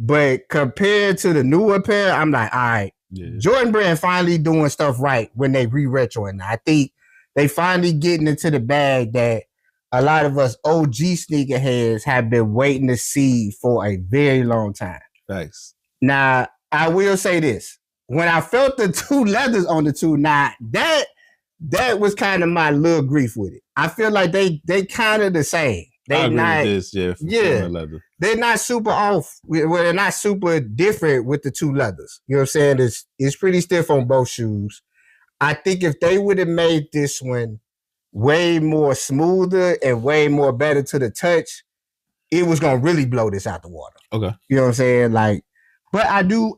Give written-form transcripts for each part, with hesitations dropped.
But compared to the newer pair, I'm like, all right, Jordan Brand finally doing stuff right when they re-retroing. I think they finally getting into the bag that a lot of us OG sneakerheads have been waiting to see for a very long time. Thanks. Now, I will say this. When I felt the two leathers on the two, now that was kind of my little grief with it. I feel like they kind of the same. They not with this, leather. They're not super off. Well, they're not super different with the two leathers. You know what I'm saying? It's pretty stiff on both shoes. I think if they would have made this one way more smoother and way more better to the touch, it was gonna really blow this out the water. Okay. You know what I'm saying? Like, but I do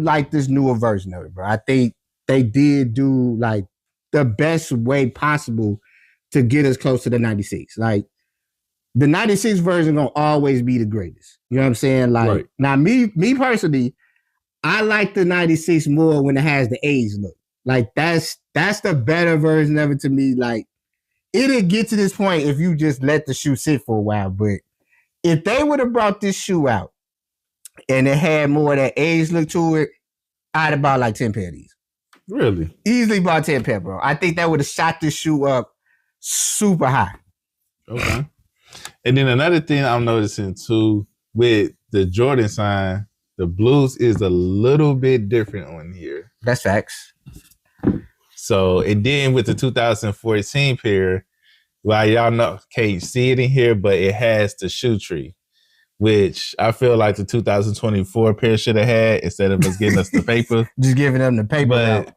like this newer version of it, bro. I think they did do like the best way possible to get us close to the 96. Like, the 96 version gonna always be the greatest. You know what I'm saying? Like, right. Now me personally, I like the 96 more when it has the age look. Like, that's the better version of it to me. Like, it'll get to this point if you just let the shoe sit for a while. But if they would have brought this shoe out and it had more of that age look to it, I'd have bought like 10 pair of these. Really? Easily bought 10 pair, bro. I think that would have shot this shoe up super high. Okay. And then another thing I'm noticing too, with the Jordan sign, the blues is a little bit different on here. That's facts. So, and then with the 2014 pair, well, y'all know, can't see it in here, but it has the shoe tree, which I feel like the 2024 pair should have had instead of us getting us the paper. Just giving them the paper but out.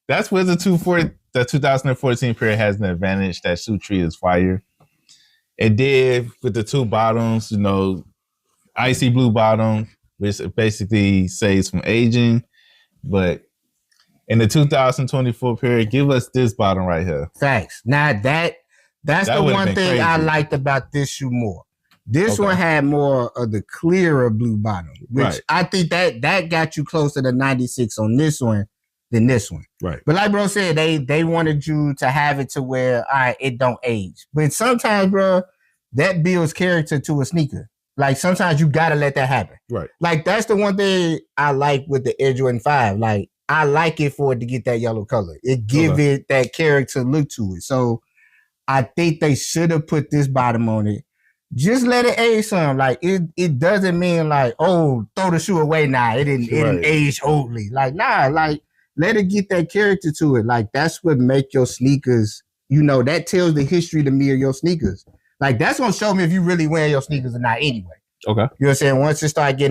That's where the 2014 pair has an advantage. That shoe tree is fire. And then with the two bottoms, you know, icy blue bottom, which basically saves from aging. But in the 2024 pair, give us this bottom right here. Facts. Now that's the one thing crazy. I liked about this shoe more. This one had more of the clearer blue bottom, which I think that got you closer to 96 on this one than this one. Right. But like bro said, they wanted you to have it to where, all right, it don't age. But sometimes, bro, that builds character to a sneaker. Like, sometimes you gotta let that happen. Right. Like, that's the one thing I like with the Air Jordan 5. Like, I like it for it to get that yellow color. It give it that character look to it. So I think they should have put this bottom on it. Just let it age some. Like, it doesn't mean like, oh, throw the shoe away now. It didn't age oldly. Like, nah, like, let it get that character to it. Like, that's what make your sneakers, you know, that tells the history to me of your sneakers. Like, that's gonna show me if you really wear your sneakers or not anyway. Okay. You know what I'm saying? Once it start getting